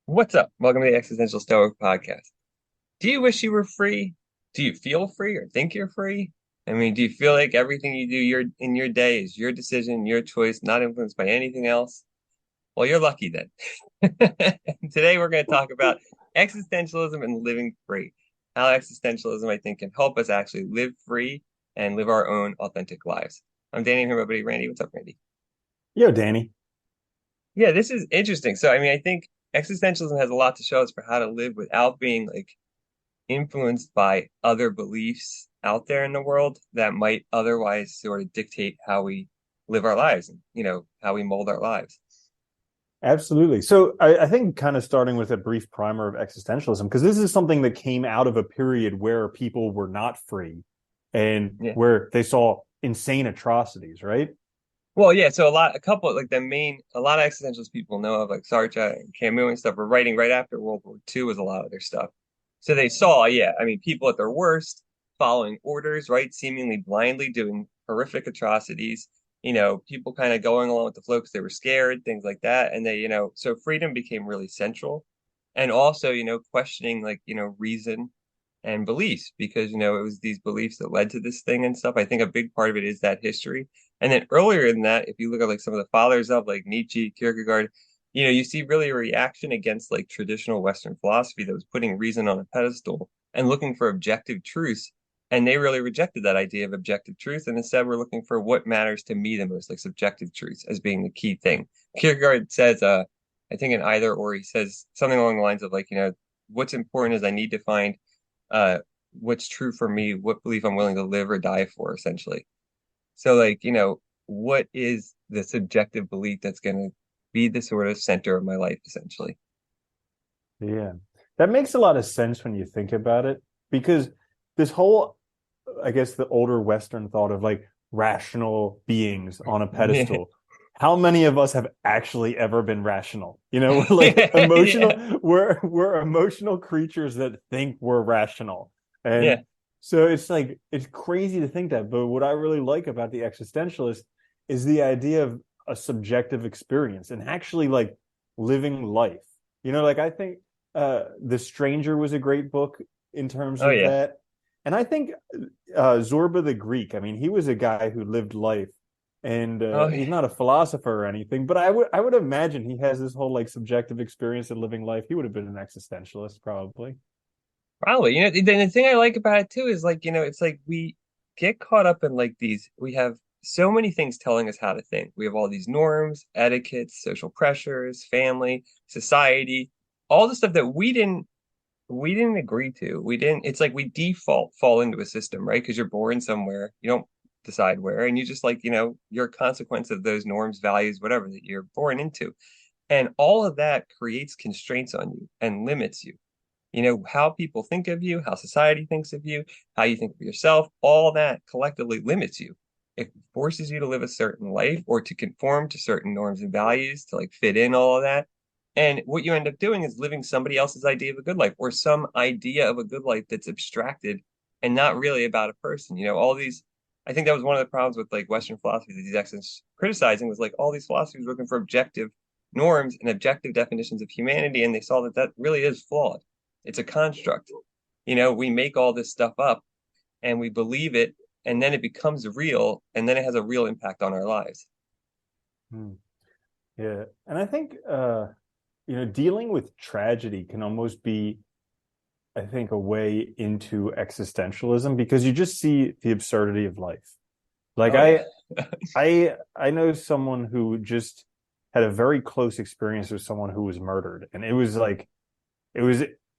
What's up? Welcome to the Existential Stoic podcast. Do you wish you were free? Do you feel free or think you're free? I mean, do you feel like everything you do in your day is your decision, your choice, not influenced by anything else? Well, you're lucky then. Today we're going to talk about existentialism and living free. How existentialism, I think, can help us actually live free and live our own authentic lives. I'm Danny, here, my buddy Randy. What's up, Randy? Yo, Danny. Yeah, this is interesting. So, I mean, I think existentialism has a lot to show us for how to live without being like influenced by other beliefs out there in the world that might otherwise sort of dictate how we live our lives and, how we mold our lives. Absolutely. So I think kind of starting with a brief primer of existentialism, because this is something that came out of a period where people were not free and Yeah. where they saw insane atrocities, right? Well, yeah, so a lot of existentialist people know of, like Sartre and Camus and stuff, were writing right after World War II was a lot of their stuff. So they saw, yeah, I mean, people at their worst, following orders, right, seemingly blindly doing horrific atrocities, people kind of going along with the flow because they were scared, things like that. And so freedom became really central. And also, questioning like, reason and beliefs because it was these beliefs that led to this thing and stuff. I think a big part of it is that history. And then earlier in that, if you look at like some of the fathers of like Nietzsche, Kierkegaard, you see really a reaction against like traditional Western philosophy that was putting reason on a pedestal and looking for objective truths. And they really rejected that idea of objective truth. And instead, we're looking for what matters to me the most, like subjective truths as being the key thing. Kierkegaard says, I think in either or he says something along the lines of like, what's important is I need to find uh what's true for me, what belief I'm willing to live or die for, essentially. So like, what is the subjective belief that's going to be the sort of center of my life, essentially? Yeah. That makes a lot of sense when you think about it, because this whole, I guess, the older Western thought of like rational beings on a Yeah. pedestal. How many of us have actually ever been rational? We're like Yeah. emotional, we're emotional creatures that think we're rational. And Yeah. so it's like it's crazy to think that. But what I really like about the existentialist is the idea of a subjective experience and actually like living life. Like I think The Stranger was a great book in terms Oh of yeah. that. And I think Zorba the Greek, I mean, he was a guy who lived life, and Oh yeah. he's not a philosopher or anything, but I would imagine he has this whole like subjective experience of living life. He would have been an existentialist, probably. Probably. The thing I like about it too is like, it's like we get caught up in like we have so many things telling us how to think. We have all these norms, etiquettes, social pressures, family, society, all the stuff that we didn't agree to. We didn't, it's like we default fall into a system, right? Because you're born somewhere, you don't decide where, and you just like, you're a consequence of those norms, values, whatever that you're born into. And all of that creates constraints on you and limits you. How people think of you, how society thinks of you, how you think of yourself, all that collectively limits you. It forces you to live a certain life or to conform to certain norms and values to like fit in all of that. And what you end up doing is living somebody else's idea of a good life or some idea of a good life that's abstracted and not really about a person. All these, I think that was one of the problems with like Western philosophy that these experts criticizing was like all these philosophies looking for objective norms and objective definitions of humanity. And they saw that that really is flawed. It's a construct. We make all this stuff up and we believe it, and then it becomes real, and then it has a real impact on our lives. Hmm. Yeah, and I think dealing with tragedy can almost be, I think, a way into existentialism because you just see the absurdity of life. Like Oh yeah. I know someone who just had a very close experience with someone who was murdered, and it was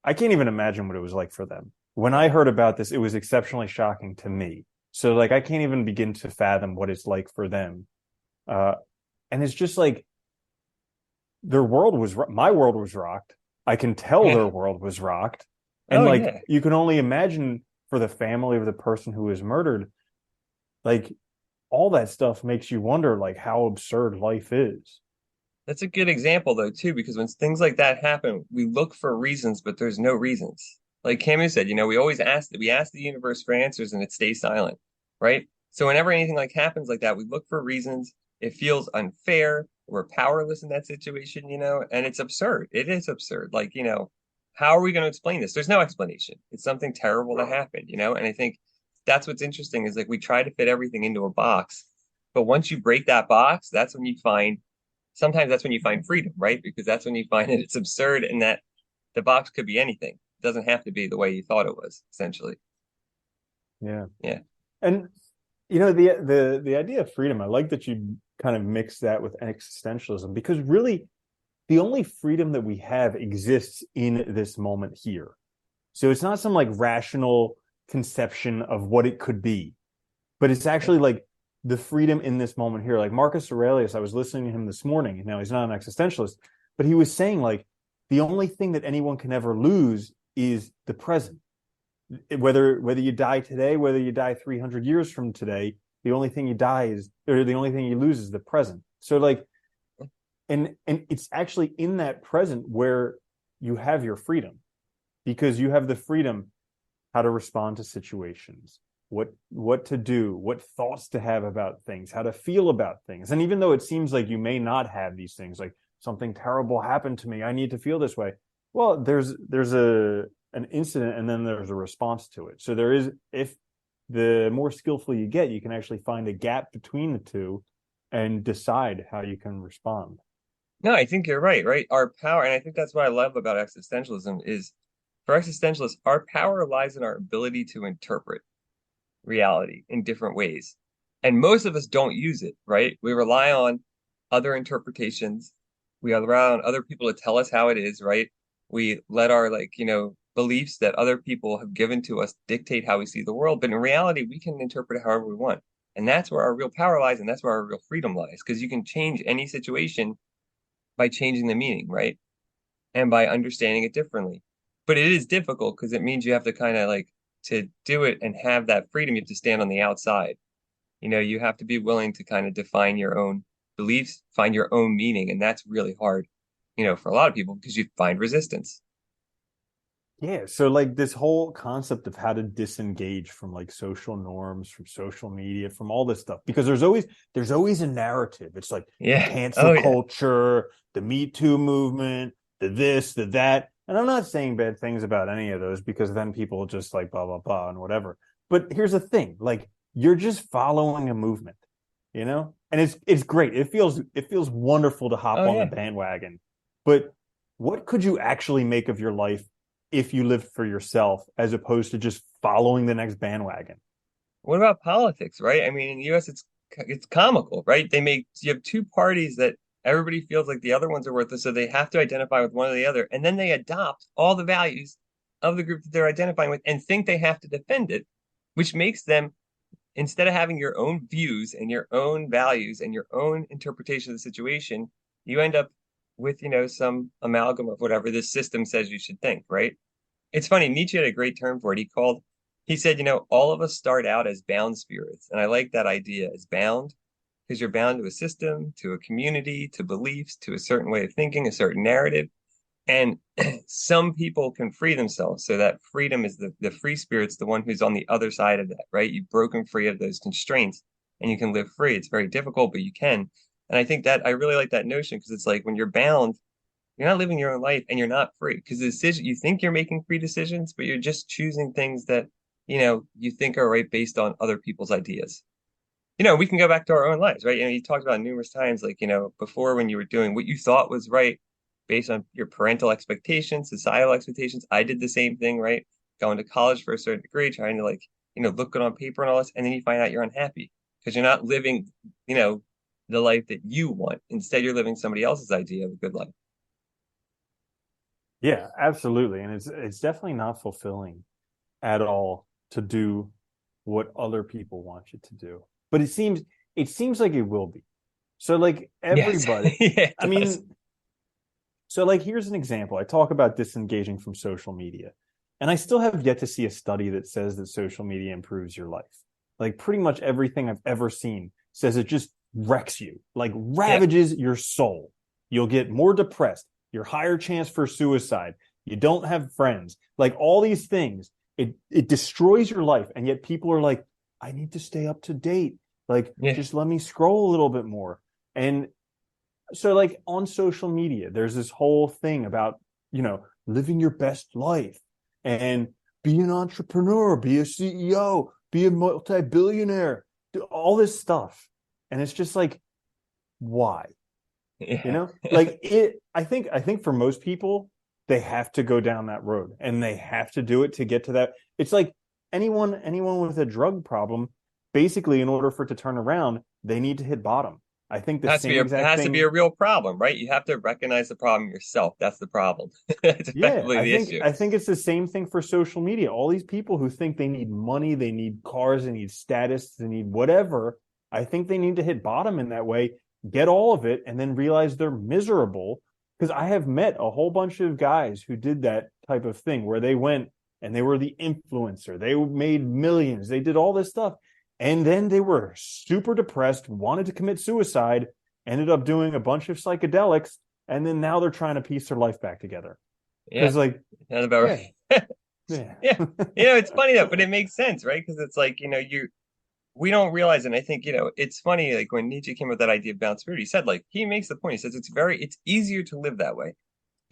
I can't even imagine what it was like for them. When I heard about this, it was exceptionally shocking to me. So like I can't even begin to fathom what it's like for them. Uh, and it's just like my world was rocked. I can tell Yeah. their world was rocked. And Oh like yeah. you can only imagine for the family of the person who was murdered, like all that stuff makes you wonder like how absurd life is. That's a good example though too, because when things like that happen, we look for reasons, but there's no reasons. Like Camus said, we ask the universe for answers and it stays silent, right? So whenever anything like happens like that, we look for reasons. It feels unfair. We're powerless in that situation, and it's absurd. It is absurd. Like, how are we going to explain this? There's no explanation. It's something terrible that happened, and I think that's what's interesting is like we try to fit everything into a box, but once you break that box, sometimes that's when you find freedom, right? Because that's when you find that it's absurd and that the box could be anything. It doesn't have to be the way you thought it was, essentially. Yeah. Yeah. And the idea of freedom, I like that you kind of mix that with existentialism, because really the only freedom that we have exists in this moment here. So it's not some like rational conception of what it could be, but it's actually like the freedom in this moment here. Like Marcus Aurelius, I was listening to him this morning. Now he's not an existentialist, but he was saying like the only thing that anyone can ever lose is the present. Whether you die today, whether you die 300 years from today, the only thing you lose is the present. So like, and it's actually in that present where you have your freedom, because you have the freedom how to respond to situations, what to do, what thoughts to have about things, how to feel about things. And even though it seems like you may not have these things, like something terrible happened to me, I need to feel this way. Well, there's an incident and then there's a response to it. So there is, if the more skillful you get, you can actually find a gap between the two and decide how you can respond. No, I think you're right, right? Our power, and I think that's what I love about existentialism is for existentialists, our power lies in our ability to interpret reality in different ways. And most of us don't use it, right? We rely on other interpretations. We rely on other people to tell us how it is, right? We let our beliefs that other people have given to us dictate how we see the world. But in reality, we can interpret it however we want. And that's where our real power lies, and that's where our real freedom lies, because you can change any situation by changing the meaning, right? And by understanding it differently. But it is difficult because it means you have to kind of like to do it and have that freedom, you have to stand on the outside. You have to be willing to kind of define your own beliefs, find your own meaning. And that's really hard, for a lot of people because you find resistance. Yeah, so like this whole concept of how to disengage from like social norms, from social media, from all this stuff, because there's always a narrative. It's like the Yeah. cancel Oh, yeah. culture, the Me Too movement, the this, the that. And I'm not saying bad things about any of those, because then people just like blah blah blah and whatever. But here's the thing, like you're just following a movement, And it's great. It feels wonderful to hop Oh, on the yeah. bandwagon. But what could you actually make of your life if you lived for yourself as opposed to just following the next bandwagon? What about politics, right? I mean, in the US, it's comical, right? You have two parties that everybody feels like the other ones are worthless, so they have to identify with one or the other, and then they adopt all the values of the group that they're identifying with and think they have to defend it, which makes them, instead of having your own views and your own values and your own interpretation of the situation, you end up with, some amalgam of whatever this system says you should think, right? It's funny, Nietzsche had a great term for it. He said, all of us start out as bound spirits. And I like that idea as bound because you're bound to a system, to a community, to beliefs, to a certain way of thinking, a certain narrative. And some people can free themselves. So that freedom is the free spirit's the one who's on the other side of that, right? You've broken free of those constraints and you can live free. It's very difficult, but you can. And I think that I really like that notion because it's like when you're bound, you're not living your own life and you're not free because the decision you think you're making free decisions, but you're just choosing things that, you think are right based on other people's ideas. We can go back to our own lives, right? You talked about numerous times, like, before when you were doing what you thought was right based on your parental expectations, societal expectations. I did the same thing, right? Going to college for a certain degree, trying to like, look good on paper and all this, and then you find out you're unhappy because you're not living, you know, the life that you want. Instead, you're living somebody else's idea of a good life. Yeah, absolutely. And it's definitely not fulfilling at all to do what other people want you to do. But it seems like it will be. So like Yes. everybody, Yeah, I it does. mean, so like here's an example. I talk about disengaging from social media. And I still have yet to see a study that says that social media improves your life. Like pretty much everything I've ever seen says it just wrecks you, like Yeah. ravages your soul. You'll get more depressed, your higher chance for suicide. You don't have friends, like all these things. It destroys your life. And yet people are like, I need to stay up to date. Like, Yeah. just let me scroll a little bit more. And So like on social media, there's this whole thing about, living your best life and be an entrepreneur, be a CEO, be a multi-billionaire, do all this stuff. And it's just like, why? Yeah. Like I think for most people, they have to go down that road and they have to do it to get to that. It's like anyone with a drug problem, basically, in order for it to turn around, they need to hit bottom. I think the same It exact has to be a thing. real problem, right? You have to recognize the problem yourself. That's the problem. It's Yeah, effectively I the think issue. I think it's the same thing for social media. All these people who think they need money, they need cars, they need status, they need whatever. I think they need to hit bottom in that way, get all of it, and then realize they're miserable. Because I have met a whole bunch of guys who did that type of thing where they went and they were the influencer, they made millions, they did all this stuff, and then they were super depressed, wanted to commit suicide, ended up doing a bunch of psychedelics, and then now they're trying to piece their life back together. Yeah, Because like, that's about yeah, right. yeah, Yeah. It's funny though, but it makes sense, right? Because it's like, we don't realize, and I think, it's funny, like when Nietzsche came up with that idea of balanced spirit, he said, like, he makes the point, he says it's easier to live that way.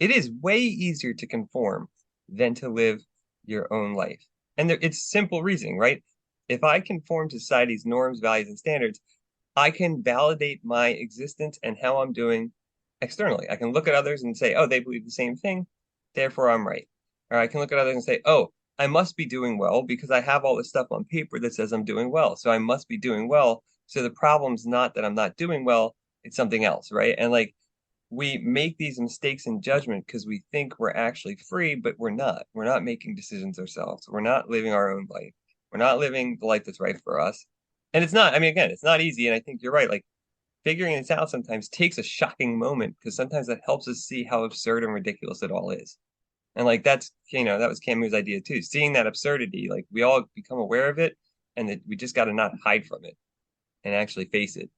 It is way easier to conform than to live your own life. And it's simple reasoning, right? If I conform to society's norms, values, and standards, I can validate my existence and how I'm doing externally. I can look at others and say, oh, they believe the same thing, therefore I'm right. Or I can look at others and say, oh, I must be doing well because I have all this stuff on paper that says I'm doing well. So I must be doing well. So the problem's not that I'm not doing well, it's something else, right? And like we make these mistakes in judgment because we think we're actually free, but we're not. We're not making decisions ourselves. We're not living our own life. We're not living the life that's right for us. And it's not, I mean, again, it's not easy. And I think you're right. Like figuring this out sometimes takes a shocking moment because sometimes that helps us see how absurd and ridiculous it all is. And like that was Camus' idea too. Seeing that absurdity, like we all become aware of it and that we just got to not hide from it and actually face it.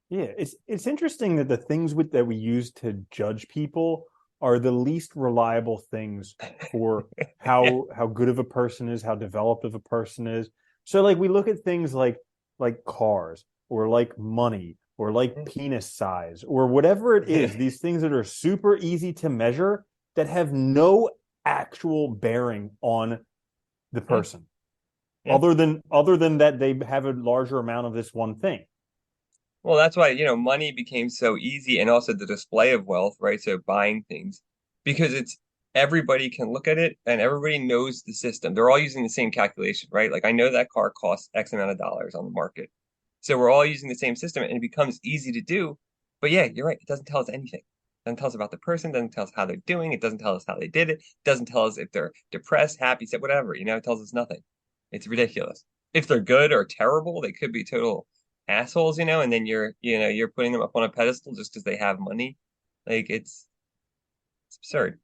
yeah. It's interesting that the things that we use to judge people are the least reliable things for Yeah. how good of a person is, how developed of a person is. So like we look at things like cars or like money or like penis size or whatever it is, these things that are super easy to measure that have no actual bearing on the Yeah. person Yeah. other than that they have a larger amount of this one thing. Well, that's why, money became so easy and also the display of wealth, right? So buying things because it's everybody can look at it and everybody knows the system. They're all using the same calculation, right? Like I know that car costs X amount of dollars on the market. So we're all using the same system and it becomes easy to do. But yeah, you're right. It doesn't tell us anything. It doesn't tell us about the person, doesn't tell us how they're doing, it doesn't tell us how they did it, doesn't tell us if they're depressed, happy, sad, whatever, it tells us nothing. It's ridiculous. If they're good or terrible, they could be total assholes, and then you're putting them up on a pedestal just because they have money. Like it's absurd.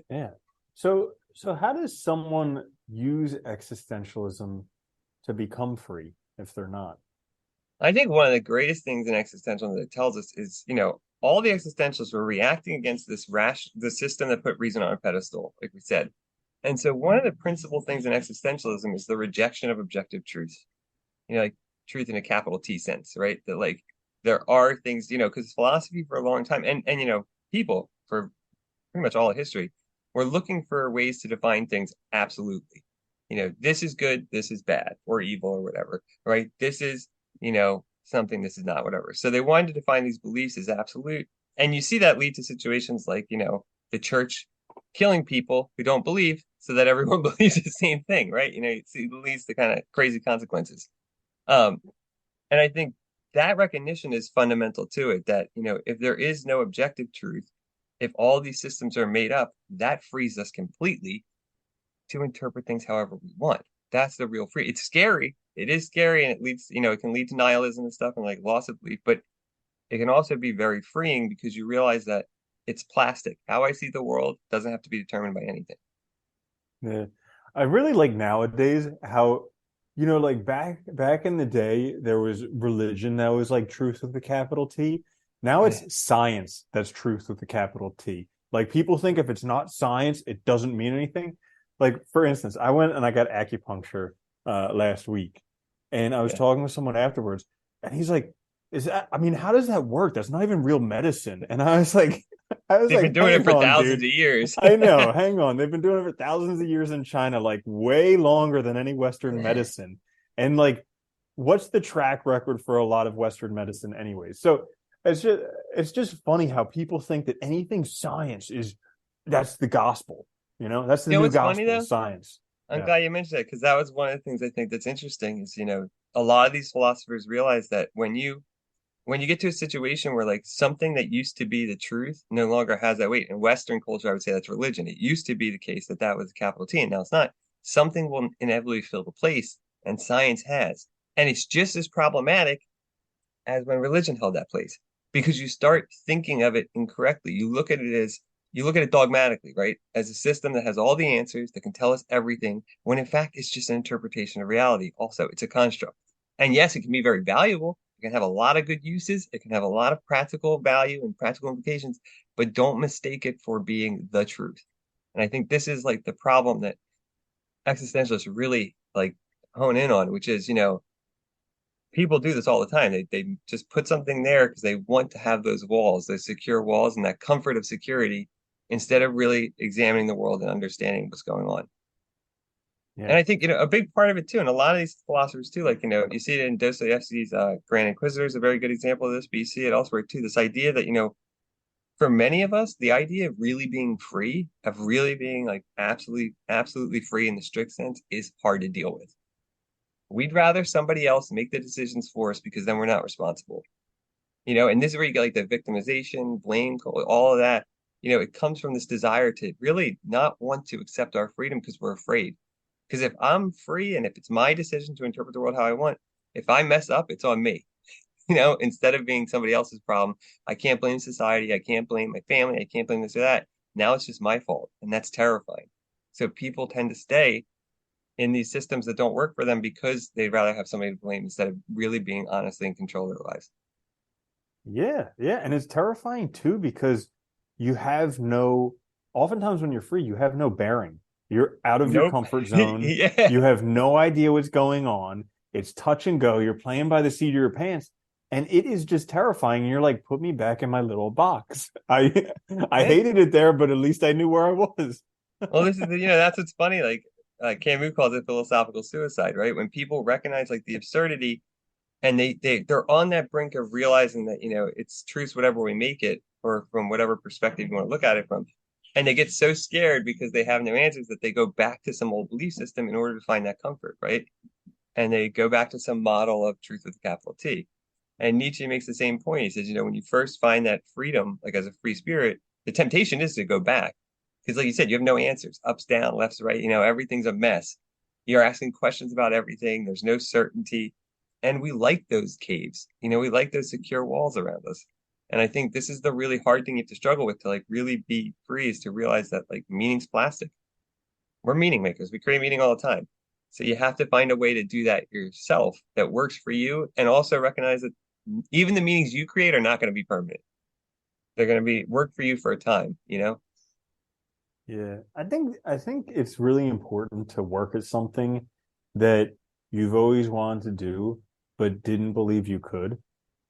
Yeah. So how does someone use existentialism to become free if they're not? I think one of the greatest things in existentialism that it tells us is, all the existentialists were reacting against the system that put reason on a pedestal, like we said. And so one of the principal things in existentialism is the rejection of objective truth. Like truth in a capital T sense, right? That like there are things, because philosophy for a long time and people for pretty much all of history, were looking for ways to define things absolutely. This is good, this is bad, or evil, or whatever, right? This is, something, this is not, whatever. So they wanted to define these beliefs as absolute. And you see that lead to situations like, the church killing people who don't believe so that everyone believes the same thing, right? It leads to kind of crazy consequences. Um, and I think that recognition is fundamental to it that, if there is no objective truth, if all these systems are made up, that frees us completely to interpret things however we want. That's the real free. It's scary. It is scary and it leads, it can lead to nihilism and stuff and like loss of belief, but it can also be very freeing because you realize that it's plastic. How I see the world doesn't have to be determined by anything. Yeah. I really like nowadays how, like back in the day, there was religion that was like truth with a capital T. Now Yeah. it's science that's truth with a capital T. Like people think if it's not science, it doesn't mean anything. Like for instance, I went and I got acupuncture last week, and I was Yeah. talking with someone afterwards, and he's like, is that, I mean, how does that work? That's not even real medicine. And I was like, I was They've been like, doing it hang for on, thousands dude. of years. I know, hang on. They've been doing it for thousands of years in China, like way longer than any Western medicine. And like, what's the track record for a lot of Western medicine anyway? So it's just it's just funny how people think that anything science is that's the gospel. You know, that's the You know new what's funny gospel, though? science. I'm Yeah. glad you mentioned that because that was one of the things I think that's interesting is, a lot of these philosophers realize that when you get to a situation where like something that used to be the truth no longer has that weight. In Western culture, I would say that's religion. It used to be the case that that was a capital T, and now it's not. Something will inevitably fill the place, and science has. And it's just as problematic as when religion held that place because you start thinking of it incorrectly. You look at it dogmatically, right? As a system that has all the answers that can tell us everything, when in fact it's just an interpretation of reality. Also, it's a construct. And yes, it can be very valuable. It can have a lot of good uses. It can have a lot of practical value and practical implications, but don't mistake it for being the truth. And I think this is like the problem that existentialists really like hone in on, which is, people do this all the time. They just put something there because they want to have those walls, those secure walls, and that comfort of security instead of really examining the world and understanding what's going on. And Yeah. I think, a big part of it too, and a lot of these philosophers too, like, you see it in Dostoevsky's Grand Inquisitor is a very good example of this, but you see it elsewhere too. This idea that, for many of us, the idea of really being free, of really being like absolutely, absolutely free in the strict sense is hard to deal with. We'd rather somebody else make the decisions for us because then we're not responsible. And this is where you get like the victimization, blame, all of that. It comes from this desire to really not want to accept our freedom because we're afraid. Because if I'm free and if it's my decision to interpret the world how I want, if I mess up, it's on me. Instead of being somebody else's problem, I can't blame society. I can't blame my family. I can't blame this or that. Now it's just my fault. And that's terrifying. So people tend to stay in these systems that don't work for them because they'd rather have somebody to blame instead of really being honestly in control of their lives. Yeah, yeah, and it's terrifying too because you have no, oftentimes when you're free, you have no bearing. You're out of your Nope. comfort zone. Yeah. You have no idea what's going on. It's touch and go. You're playing by the seat of your pants, and it is just terrifying. And you're like, put me back in my little box. I Yeah. hated it there, but at least I knew where I was. Well, this is that's what's funny. Like Camus calls it philosophical suicide, right? When people recognize like the absurdity and they're on that brink of realizing that, it's truth whatever we make it, or from whatever perspective you want to look at it from. And they get so scared because they have no answers that they go back to some old belief system in order to find that comfort, right? And they go back to some model of truth with a capital T. And Nietzsche makes the same point. He says, when you first find that freedom, like as a free spirit, the temptation is to go back. Because, like you said, you have no answers, ups, down, lefts, right. Everything's a mess. You're asking questions about everything. There's no certainty. And we like those caves. We like those secure walls around us. And I think this is the really hard thing you have to struggle with to like really be free is to realize that like meaning's plastic. We're meaning makers. We create meaning all the time. So you have to find a way to do that yourself that works for you and also recognize that even the meanings you create are not going to be permanent. They're going to be work for you for a time. Yeah, I think it's really important to work at something that you've always wanted to do but didn't believe you could.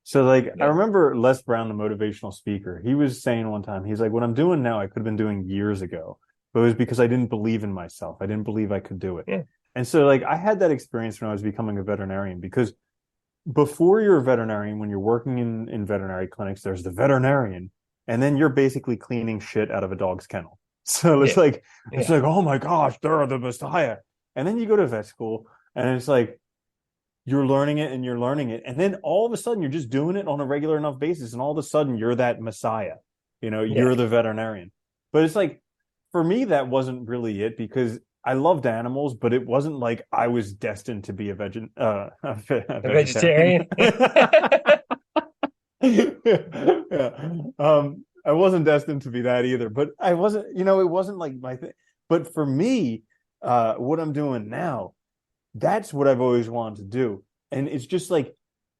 So like I Yeah. remember Les Brown, the motivational speaker, he was saying one time, he's like, what I'm doing now, I could have been doing years ago, but it was because I didn't believe in myself. I didn't believe I could do it. Yeah. And so like I had that experience when I was becoming a veterinarian because before you're a veterinarian, when you're working in veterinary clinics, there's the veterinarian, and then you're basically cleaning shit out of a dog's kennel. So Yeah. it's Yeah. like, oh my gosh, they're the messiah. And then you go to vet school, and it's like you're learning it and you're learning it, and then all of a sudden you're just doing it on a regular enough basis, and all of a sudden you're that messiah. Yeah. You're the veterinarian. But it's like for me, that wasn't really it because I loved animals, but it wasn't like I was destined to be a A vegetarian. vegetarian. Yeah. I wasn't destined to be that either, but I wasn't, it wasn't like my thing. But for me, what I'm doing now, that's what I've always wanted to do. And it's just like,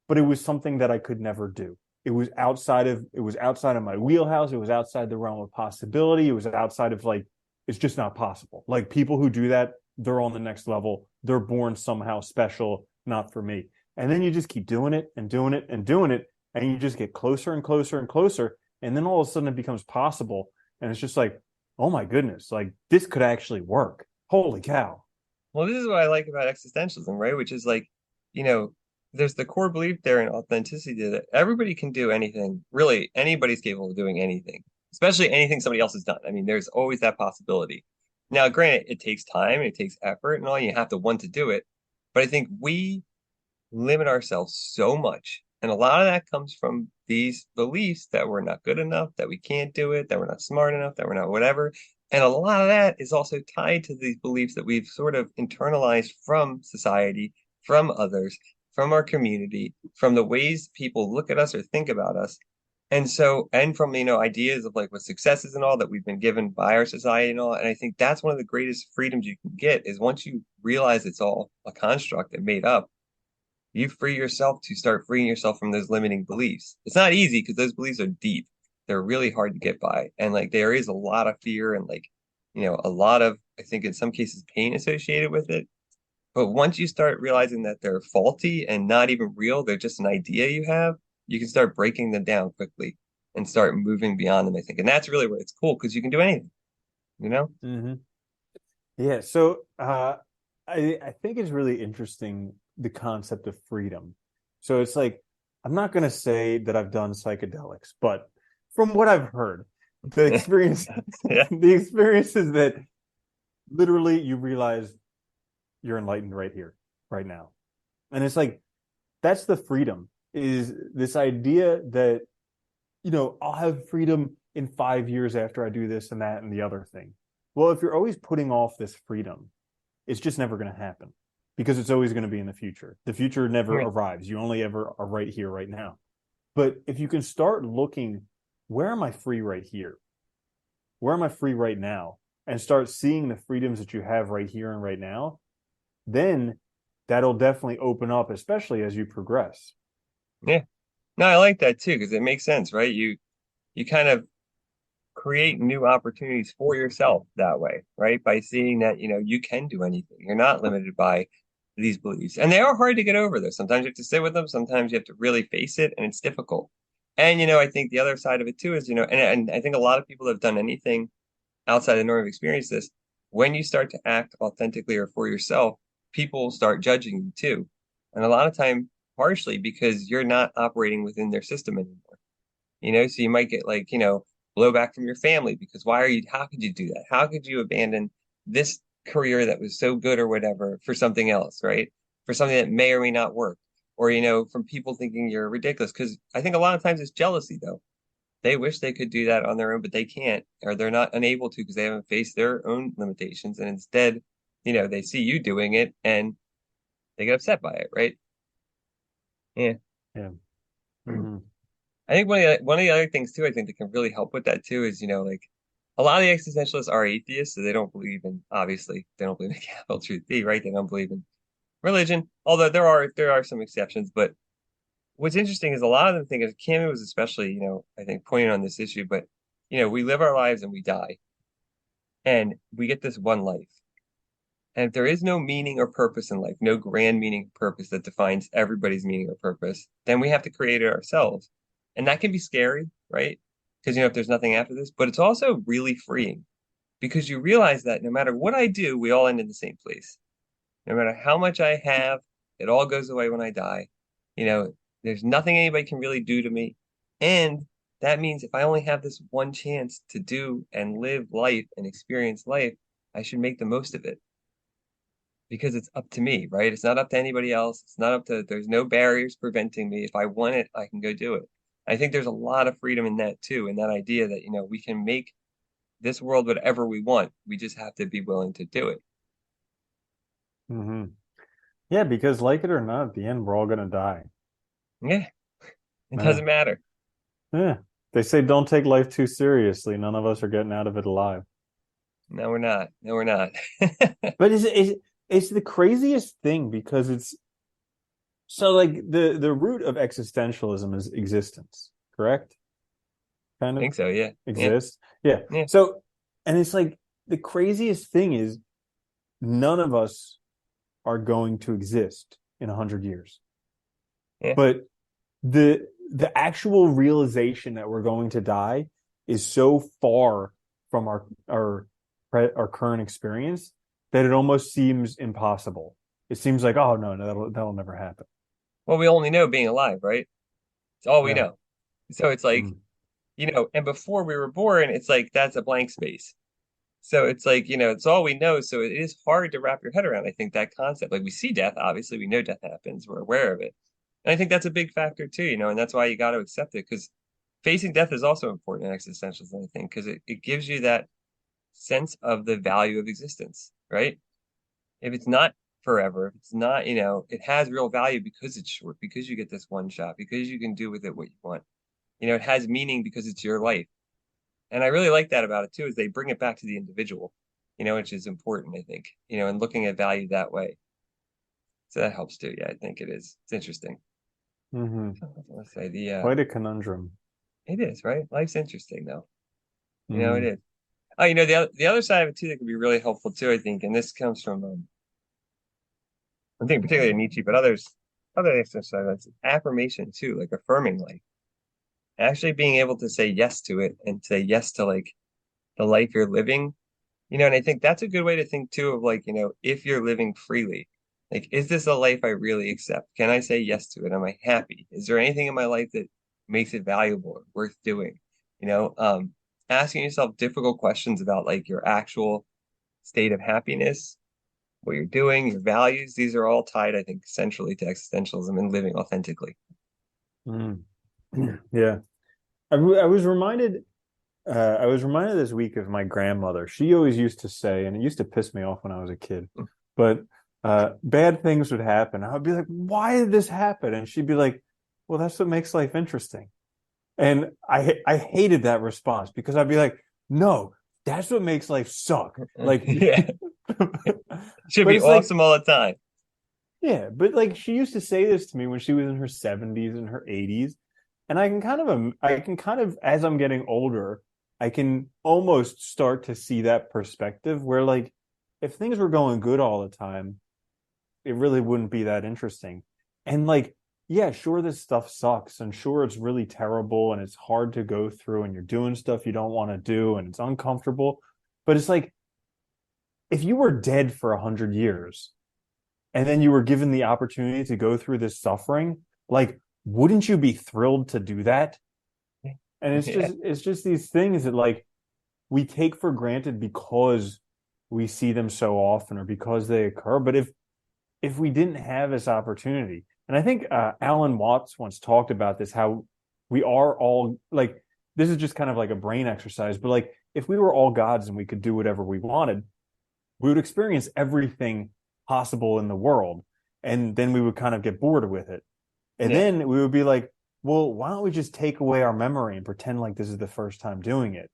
but it was something that I could never do. It was outside of my wheelhouse. It was outside the realm of possibility. It was outside of like, it's just not possible. Like people who do that, they're on the next level. They're born somehow special, not for me. And then you just keep doing it and doing it and doing it. and you just get closer and closer and closer, and then all of a sudden it becomes possible, and it's just like, oh my goodness, like this could actually work. Holy cow. Well, this is what I like about existentialism, right? Which is like, you know, there's the core belief there in authenticity that everybody can do anything. Really, anybody's capable of doing anything, especially anything somebody else has done. I mean, there's always that possibility. Now, granted, it takes time, it takes effort, and all you have to want to do it. But I think we limit ourselves so much. And a lot of that comes from these beliefs that we're not good enough, that we can't do it, that we're not smart enough, that we're not whatever. And a lot of that is also tied to these beliefs that we've sort of internalized from society, from others, from our community, from the ways people look at us or think about us. And so, and from, ideas of like what success is and all that we've been given by our society and all. And I think that's one of the greatest freedoms you can get is once you realize it's all a construct and made up, you free yourself to start freeing yourself from those limiting beliefs. It's not easy because those beliefs are deep. They're really hard to get by. And like there is a lot of fear and like, a lot of, I think in some cases, pain associated with it. But once you start realizing that they're faulty and not even real, they're just an idea you have, you can start breaking them down quickly and start moving beyond them, I think. And that's really where it's cool because you can do anything, you know? Mm-hmm. Yeah. So I think it's really interesting the concept of freedom. So it's like, I'm not going to say that I've done psychedelics, but from what I've heard, the experience, Yeah. the experience is that literally you realize you're enlightened right here, right now. And it's like, that's the freedom, is this idea that, I'll have freedom in 5 years after I do this and that and the other thing. Well, if you're always putting off this freedom, it's just never going to happen because it's always going to be in the future. The future never Right. arrives. You only ever are right here, right now. But if you can start looking, where am I free right here? Where am I free right now? And start seeing the freedoms that you have right here and right now, then that'll definitely open up, especially as you progress. Yeah. No, I like that too, because it makes sense, right? You kind of create new opportunities for yourself that way, right? By seeing that, you can do anything. You're not limited by these beliefs. And they are hard to get over, though. Sometimes you have to sit with them, sometimes you have to really face it, and it's difficult. And, I think the other side of it too is, and I think a lot of people have done anything outside the norm have experienced this. When you start to act authentically or for yourself, people start judging you too. And a lot of time, partially because you're not operating within their system anymore. So you might get like, blowback from your family because how could you do that? How could you abandon this career that was so good or whatever for something else, right? For something that may or may not work. Or, from people thinking you're ridiculous. Because I think a lot of times it's jealousy, though. They wish they could do that on their own, but they can't, or they're not unable to because they haven't faced their own limitations. And instead, they see you doing it and they get upset by it, right? Yeah. Yeah. Hmm. Mm-hmm. I think one of the other things too, I think that can really help with that too is, like a lot of the existentialists are atheists, so they don't believe in obviously they don't believe in capital truth B, right? They don't believe in religion, although there are some exceptions. But what's interesting is a lot of them think, as Camus was especially, I think pointing on this issue, but we live our lives and we die, and we get this one life. And if there is no meaning or purpose in life, no grand meaning or purpose that defines everybody's meaning or purpose, then we have to create it ourselves. And that can be scary, right? Because, if there's nothing after this, but it's also really freeing because you realize that no matter what I do, we all end in the same place. No matter how much I have, it all goes away when I die. You know, there's nothing anybody can really do to me. And that means if I only have this one chance to do and live life and experience life, I should make the most of it because it's up to me, right? It's not up to anybody else. It's not up to, there's no barriers preventing me. If I want it, I can go do it. I think there's a lot of freedom in that too, in that idea that, we can make this world whatever we want. We just have to be willing to do it. Mm-hmm. Yeah, because like it or not, at the end, we're all going to die. Yeah, it Yeah. doesn't matter. Yeah. They say don't take life too seriously. None of us are getting out of it alive. No, we're not. No, we're not. But it's the craziest thing because it's so like the root of existentialism is existence, correct? Kind I of think so, yeah. Yeah. exist. Yeah. Yeah. So and it's like the craziest thing is none of us are going to exist in 100 years. Yeah. But the the actual realization that we're going to die is so far from our current experience that it almost seems impossible. It seems like, oh no, no, that'll never happen. Well, we only know being alive, right? It's all we Yeah. know. So it's like, Mm. and before we were born, it's like that's a blank space. So it's like, it's all we know. So it is hard to wrap your head around, I think, that concept. Like we see death, obviously, we know death happens, we're aware of it. And I think that's a big factor too, and that's why you got to accept it because facing death is also important in existentialism, I think, because it gives you that sense of the value of existence, right? If it's not forever, if it's not, it has real value because it's short, because you get this one shot, because you can do with it what you want. It has meaning because it's your life. And I really like that about it too, is they bring it back to the individual, which is important, I think, and looking at value that way. So that helps too. Yeah, I think it is. It's interesting. Hmm. Let's say Quite a conundrum. it is, right? Life's interesting though. It Hmm. is. Oh, the other side of it too that could be really helpful too, I think, and this comes from I think particularly Nietzsche, but other exercises, affirmation too, like affirming life. Actually being able to say yes to it and say yes to like the life you're living. And I think that's a good way to think too of like, if you're living freely, like, is this a life I really accept? Can I say yes to it? Am I happy? Is there anything in my life that makes it valuable or worth doing? You know, um, Asking yourself difficult questions about like your actual state of happiness, what you're doing, your values. These are all tied, I think, centrally to existentialism and living authentically. Mm. Yeah. I was reminded this week of my grandmother. She always used to say, and it used to piss me off when I was a kid, but bad things would happen. I would be like, why did this happen? And she'd be like, well, that's what makes life interesting. And I hated that response because I'd be like, no, that's what makes life suck. Like, Yeah, should but be it's like, awesome all the time. yeah, but like she used to say this to me when she was in her 70s and her 80s. And I can kind of, as I'm getting older, I can almost start to see that perspective where like if things were going good all the time, it really wouldn't be that interesting. And like, yeah, sure, this stuff sucks, and sure, it's really terrible, and it's hard to go through, and you're doing stuff you don't want to do, and it's uncomfortable. But it's like if you were dead for 100 years and then you were given the opportunity to go through this suffering, like, wouldn't you be thrilled to do that? And it's Yeah, just it's just these things that like we take for granted because we see them so often or because they occur. But if we didn't have this opportunity, and I think Alan Watts once talked about this, how we are all like, this is just kind of like a brain exercise, but like if we were all gods and we could do whatever we wanted, we would experience everything possible in the world, and then we would kind of get bored with it, and yeah. then we would be like, well, why don't we just take away our memory and pretend like this is the first time doing it?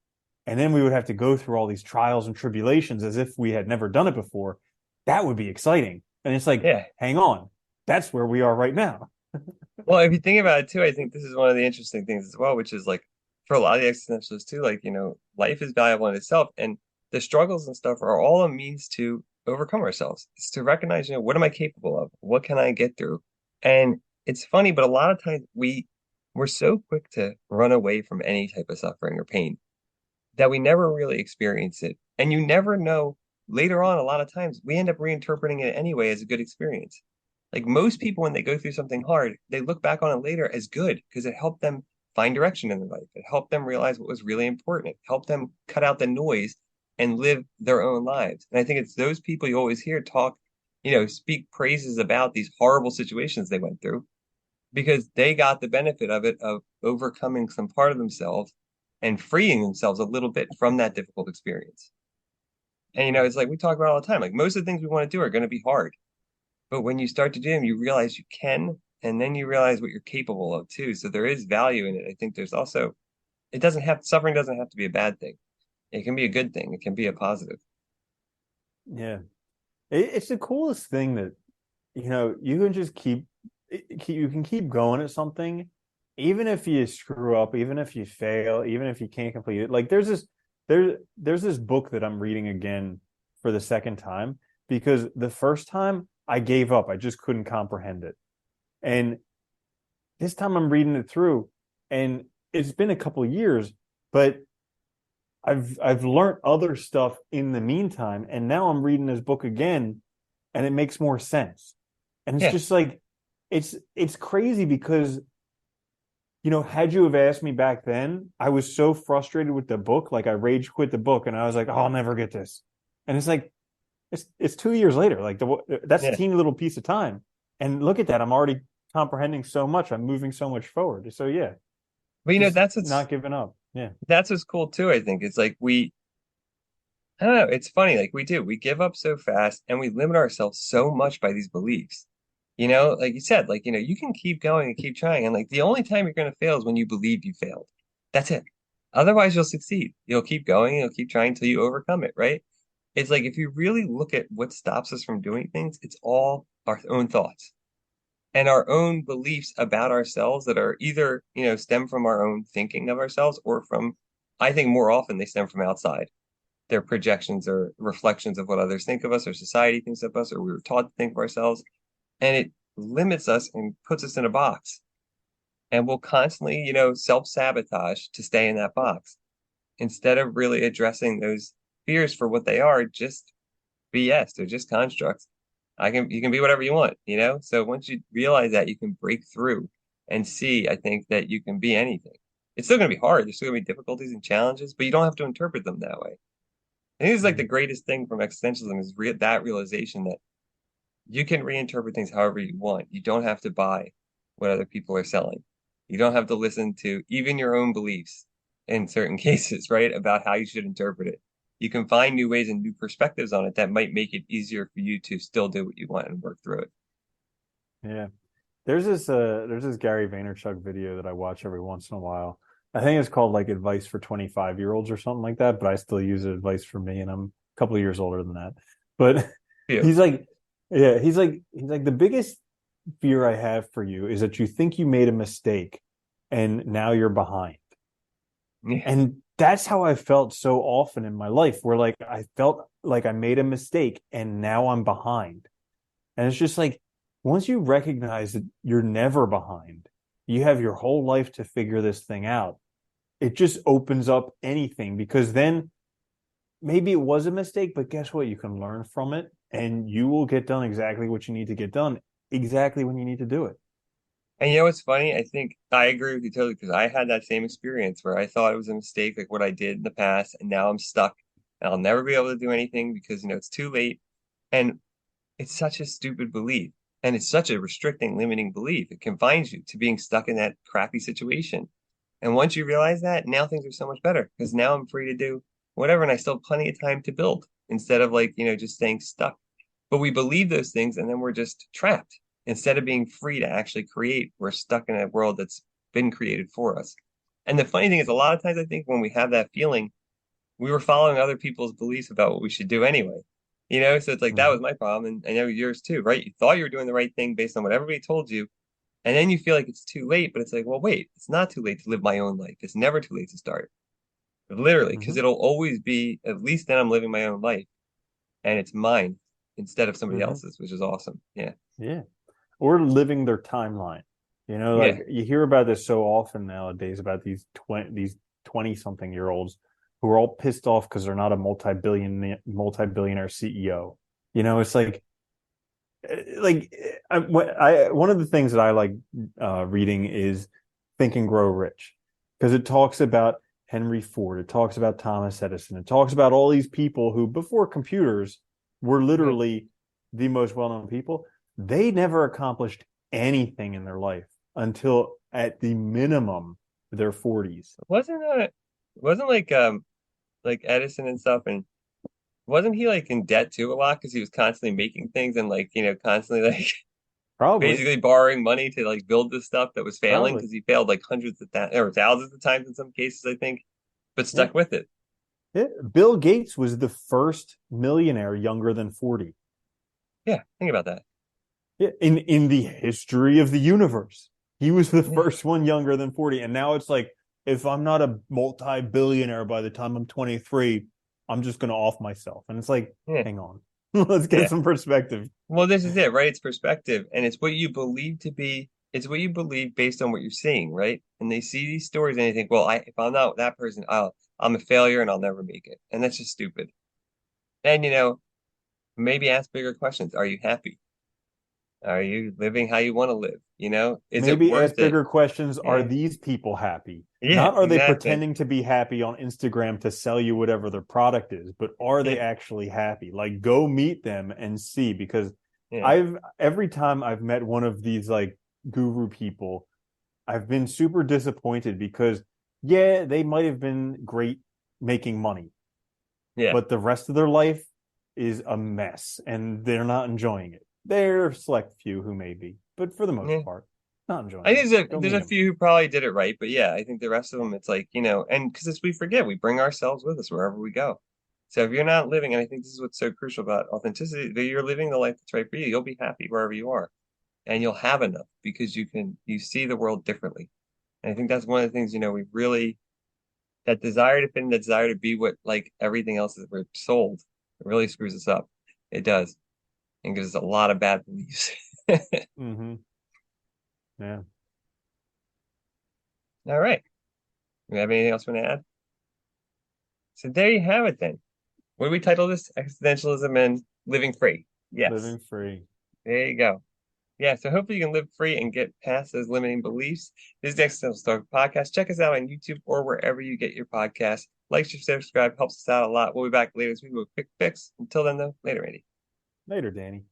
And then we would have to go through all these trials and tribulations as if we had never done it before. That would be exciting. And it's like, Yeah. hang on, that's where we are right now. Well, if you think about it too, I think this is one of the interesting things as well, which is like for a lot of the existentialists too, like, life is valuable in itself and the struggles and stuff are all a means to overcome ourselves. It's to recognize, what am I capable of? What can I get through? And it's funny, but a lot of times we're so quick to run away from any type of suffering or pain that we never really experience it. And you never know later on, a lot of times we end up reinterpreting it anyway as a good experience. Like most people, when they go through something hard, they look back on it later as good because it helped them find direction in their life. It helped them realize what was really important. It helped them cut out the noise and live their own lives. And I think it's those people you always hear talk, speak praises about these horrible situations they went through because they got the benefit of it, of overcoming some part of themselves and freeing themselves a little bit from that difficult experience. And it's like we talk about all the time. Like most of the things we want to do are going to be hard, but when you start to do them, you realize you can, and then you realize what you're capable of too. So there is value in it. I think there's also suffering doesn't have to be a bad thing. It can be a good thing. It can be a positive. Yeah. It's the coolest thing that, you can just you can keep going at something, even if you screw up, even if you fail, even if you can't complete it. Like there's this book that I'm reading again for the second time because the first time I gave up. I just couldn't comprehend it. And this time I'm reading it through, and it's been a couple of years, but I've learned other stuff in the meantime, and now I'm reading this book again, and it makes more sense. And it's Yeah, just like it's crazy because had you have asked me back then, I was so frustrated with the book, like I rage quit the book, and I was like, "Oh, I'll never get this." And it's like it's 2 years later, like that's a yeah. teeny little piece of time, and look at that, I'm already comprehending so much, I'm moving so much forward. So yeah, But just not giving up. Yeah. that's what's cool too, I think. It's like I don't know, it's funny, like we give up so fast and we limit ourselves so much by these beliefs. Like you said, like, you can keep going and keep trying. And like the only time you're gonna fail is when you believe you failed. That's it. Otherwise you'll succeed. You'll keep going, you'll keep trying until you overcome it, right? It's like if you really look at what stops us from doing things, it's all our own thoughts and our own beliefs about ourselves that are either, stem from our own thinking of ourselves or from, I think more often they stem from outside. They're projections or reflections of what others think of us or society thinks of us or we were taught to think of ourselves. And it limits us and puts us in a box. And we'll constantly, self-sabotage to stay in that box instead of really addressing those fears for what they are, just BS. They're just constructs. You can be whatever you want, So once you realize that, you can break through and see, I think, that you can be anything. It's still going to be hard. There's still going to be difficulties and challenges, but you don't have to interpret them that way. I think this is like the greatest thing from existentialism is that realization that you can reinterpret things however you want. You don't have to buy what other people are selling. You don't have to listen to even your own beliefs in certain cases, right? About how you should interpret it. You can find new ways and new perspectives on it that might make it easier for you to still do what you want and work through it. Yeah. There's this Gary Vaynerchuk video that I watch every once in a while. I think it's called like advice for 25-year-olds or something like that, but I still use it advice for me, and I'm a couple of years older than that. But Yeah. he's like, yeah, he's like the biggest fear I have for you is that you think you made a mistake and now you're behind. Yeah. And that's how I felt so often in my life, where like I felt like I made a mistake and now I'm behind. And it's just like once you recognize that you're never behind, you have your whole life to figure this thing out. It just opens up anything, because then maybe it was a mistake, but guess what? You can learn from it and you will get done exactly what you need to get done, exactly when you need to do it. And what's funny? I think I agree with you totally because I had that same experience where I thought it was a mistake, like what I did in the past, and now I'm stuck and I'll never be able to do anything because, it's too late. And it's such a stupid belief. And it's such a restricting, limiting belief. It confines you to being stuck in that crappy situation. And once you realize that, now things are so much better because now I'm free to do whatever and I still have plenty of time to build instead of like, just staying stuck. But we believe those things and then we're just trapped. Instead of being free to actually create, we're stuck in a world that's been created for us. And the funny thing is, a lot of times I think when we have that feeling, we were following other people's beliefs about what we should do anyway. So it's like that was Mhm. my problem, and I know yours too, right? You thought you were doing the right thing based on what everybody told you, and then you feel like it's too late, but it's like, well, wait, it's not too late to live my own life. It's never too late to start. Literally, because Mhm. it'll always be, at least then I'm living my own life, and it's mine instead of somebody Mhm. else's, which is awesome. Yeah. Yeah. Or living their timeline. Yeah. Like you hear about this so often nowadays about these 20 something year olds who are all pissed off because they're not a multi-billionaire CEO. It's like one of the things that I like reading is Think and Grow Rich, because it talks about Henry Ford, it talks about Thomas Edison, it talks about all these people who before computers were Mhm. literally the most well-known people. They never accomplished anything in their life until at the minimum their 40s. Wasn't like Edison and stuff, and wasn't he like in debt too a lot because he was constantly making things and like constantly like Probably, basically borrowing money to like build this stuff that was failing probably. because he failed like hundreds of or thousands of times in some cases, I think, but Yeah. stuck with it. Yeah. Bill Gates was the first millionaire younger than 40. Yeah, think about that. Yeah, in the history of the universe. He was the Yeah, first one younger than 40. And now it's like, if I'm not a multi-billionaire by the time I'm 23, I'm just going to off myself. And it's like, yeah, hang on. Let's get yeah. some perspective. Well, this is it, right? It's perspective, and it's what you believe to be. it's what you believe based on what you're seeing, right? And they see these stories and they think, well, if I'm not that person, I'm a failure and I'll never make it. And that's just stupid. And maybe ask bigger questions. Are you happy? Are you living how you want to live? Is it Maybe ask worth it? bigger questions. Are Yeah. these people happy? Yeah, Not are they exactly. pretending to be happy on Instagram to sell you whatever their product is, but are they Yeah. actually happy? Like go meet them and see because Yeah. I've every time I've met one of these like guru people, I've been super disappointed because yeah, they might have been great making money, Yeah. but the rest of their life is a mess and they're not enjoying it. There are select few who may be, but for the most Yeah. part, not I enjoying it. think there's a Go there's meet a them. few who probably did it right, but yeah, I think the rest of them, it's like, and because we forget, we bring ourselves with us wherever we go. So if you're not living, and I think this is what's so crucial about authenticity, that you're living the life that's right for you, you'll be happy wherever you are, and you'll have enough because you see the world differently. And I think that's one of the things, we really that desire to fit in, that desire to be what like everything else is we're sold, it really screws us up. It does, and gives us a lot of bad beliefs. Mm-hmm. Yeah. All right. You have anything else you want to add? So there you have it then. What do we title this? Existentialism and living free. Yes. Living free. There you go. Yeah, so hopefully you can live free and get past those limiting beliefs. This is the Existential Stoic Podcast. Check us out on YouTube or wherever you get your podcasts. Like, share, subscribe, helps us out a lot. We'll be back later this week with a quick fix. Until then, though, later, Andy. Later, Danny.